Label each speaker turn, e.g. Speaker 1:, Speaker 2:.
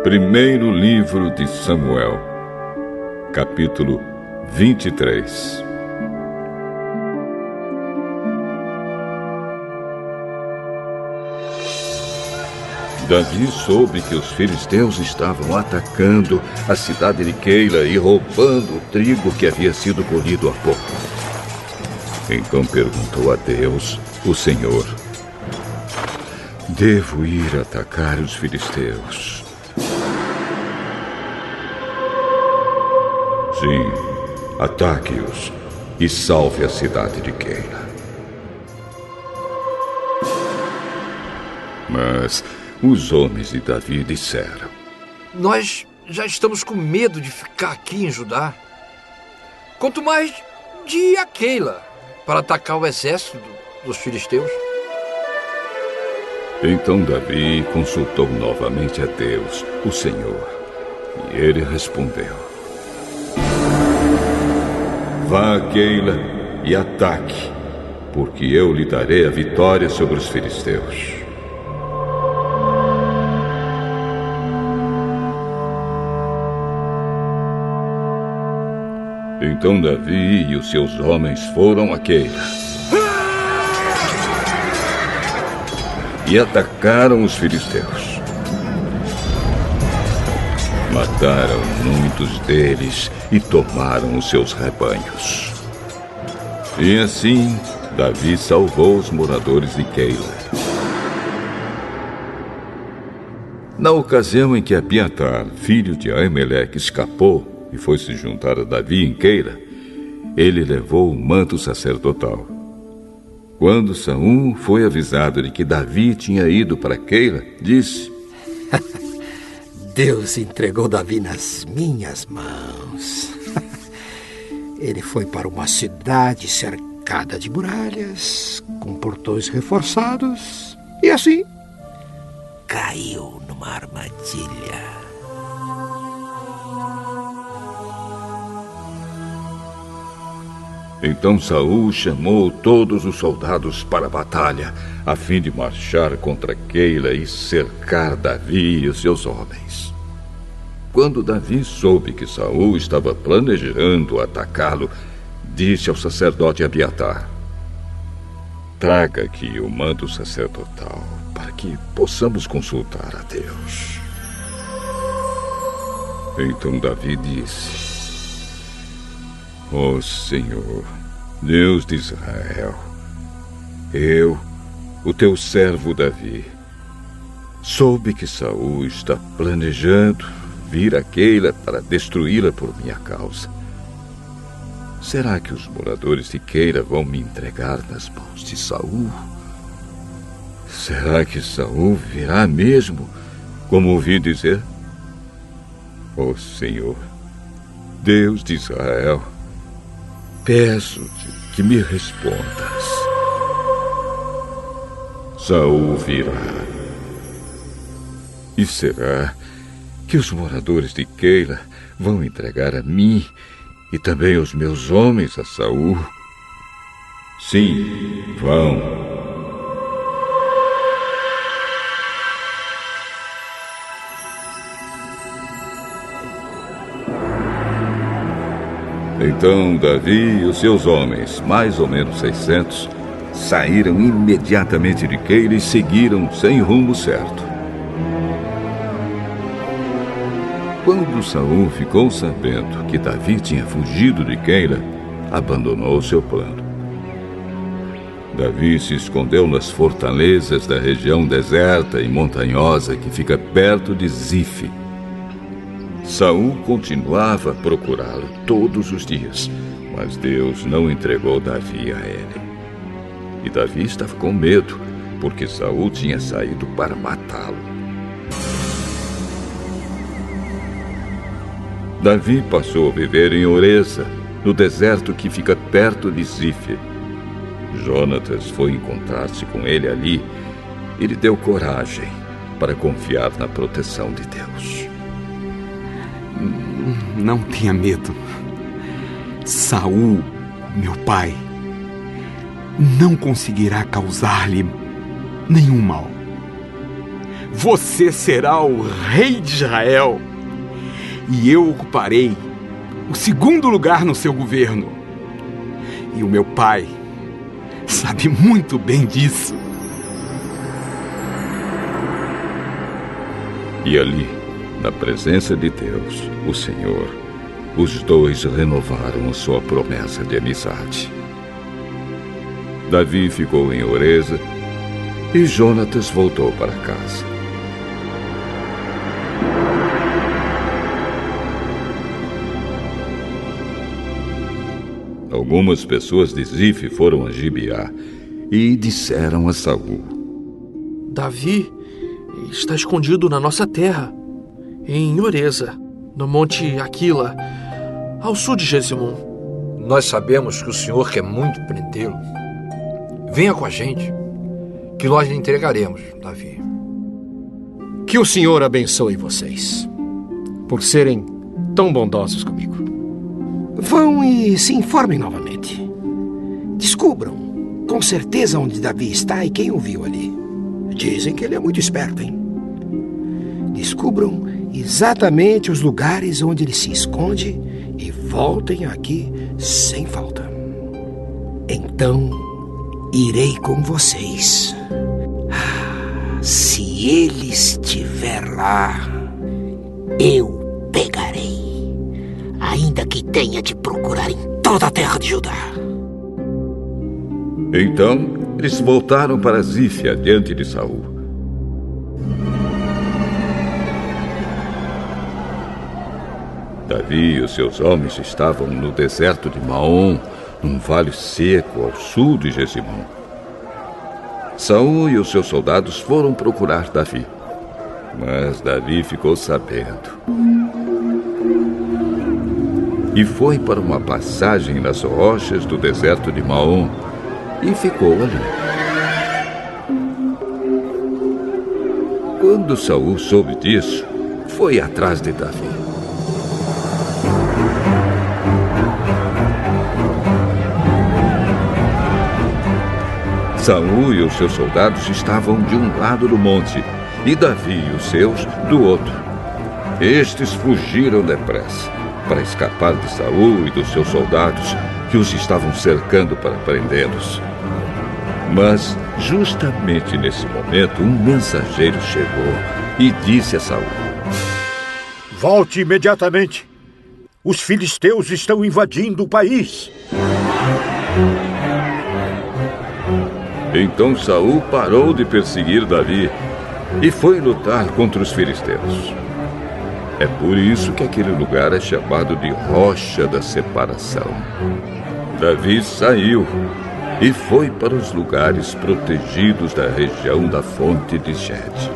Speaker 1: Primeiro livro de Samuel, capítulo 23. Davi soube que os filisteus estavam atacando a cidade de Keila e roubando o trigo que havia sido colhido há pouco. Então perguntou a Deus, o Senhor: devo ir atacar os filisteus? Sim, ataque-os e salve a cidade de Keila. Mas os homens de Davi disseram:
Speaker 2: nós já estamos com medo de ficar aqui em Judá. Quanto mais de ir a Keila para atacar o exército dos filisteus.
Speaker 1: Então Davi consultou novamente a Deus, o Senhor, e ele respondeu: vá a Keila e ataque, porque eu lhe darei a vitória sobre os filisteus. Então Davi e os seus homens foram a Keila e atacaram os filisteus. Mataram muitos deles e tomaram os seus rebanhos. E assim, Davi salvou os moradores de Keila. Na ocasião em que Abiatar, filho de Aimeleque, escapou e foi se juntar a Davi em Keila, ele levou o manto sacerdotal. Quando Saul foi avisado de que Davi tinha ido para Keila, disse:
Speaker 3: Deus entregou Davi nas minhas mãos. Ele foi para uma cidade cercada de muralhas, com portões reforçados, e assim caiu numa armadilha.
Speaker 1: Então Saul chamou todos os soldados para a batalha, a fim de marchar contra Keila e cercar Davi e os seus homens. Quando Davi soube que Saul estava planejando atacá-lo, disse ao sacerdote Abiatar: traga aqui o manto sacerdotal, para que possamos consultar a Deus. Então Davi disse: ó Senhor, Deus de Israel, eu, o teu servo Davi, soube que Saul está planejando vir a Keila para destruí-la por minha causa. Será que os moradores de Keila vão me entregar nas mãos de Saul? Será que Saul virá mesmo, como ouvi dizer? Ó Senhor, Deus de Israel, peço-te que me respondas. Saul virá. E será que os moradores de Keila vão entregar a mim e também os meus homens a Saul? Sim, vão. Então Davi e os seus homens, mais ou menos 600, saíram imediatamente de Keila e seguiram sem rumo certo. Quando Saul ficou sabendo que Davi tinha fugido de Keila, abandonou seu plano. Davi se escondeu nas fortalezas da região deserta e montanhosa que fica perto de Zife. Saul continuava a procurá-lo todos os dias, mas Deus não entregou Davi a ele. E Davi estava com medo, porque Saul tinha saído para matá-lo. Davi passou a viver em Oreza, no deserto que fica perto de Zife. Jonatas foi encontrar-se com ele ali e lhe deu coragem para confiar na proteção de Deus.
Speaker 4: Não tenha medo. Saul, meu pai, não conseguirá causar-lhe nenhum mal, Você será o rei de Israel. E eu ocuparei o segundo lugar no seu governo. E o meu pai sabe muito bem disso.
Speaker 1: E ali, na presença de Deus, o Senhor, os dois renovaram a sua promessa de amizade. Davi ficou em Oreza e Jonatas voltou para casa. Algumas pessoas de Zif foram a Gibeá e disseram a Saul:
Speaker 5: Davi está escondido na nossa terra, em Oreza, no monte Aquila, ao sul de Jesimum.
Speaker 2: Nós sabemos que o senhor quer muito prendê-lo. Venha com a gente, que nós lhe entregaremos, Davi.
Speaker 3: Que o Senhor abençoe vocês, por serem tão bondosos comigo. Vão e se informem novamente. Descubram com certeza onde Davi está e quem o viu ali. Dizem que ele é muito esperto, hein? Descubram exatamente os lugares onde ele se esconde e voltem aqui sem falta. Então, irei com vocês. Se ele estiver lá, eu pegarei, ainda que tenha de procurar em toda a terra de Judá.
Speaker 1: Então, eles voltaram para Zif, adiante de Saul. Davi e os seus homens estavam no deserto de Maom, num vale seco ao sul de Jesimum. Saul e os seus soldados foram procurar Davi, mas Davi ficou sabendo e foi para uma passagem nas rochas do deserto de Maom e ficou ali. Quando Saul soube disso, foi atrás de Davi. Saul e os seus soldados estavam de um lado do monte e Davi e os seus do outro. Estes fugiram depressa para escapar de Saul e dos seus soldados que os estavam cercando para prendê-los. Mas, justamente nesse momento, um mensageiro chegou e disse a Saul:
Speaker 6: Volte imediatamente. Os filisteus estão invadindo o país.
Speaker 1: Então Saul parou de perseguir Davi e foi lutar contra os filisteus. É por isso que aquele lugar é chamado de Rocha da Separação. Davi saiu e foi para os lugares protegidos da região da fonte de Gede.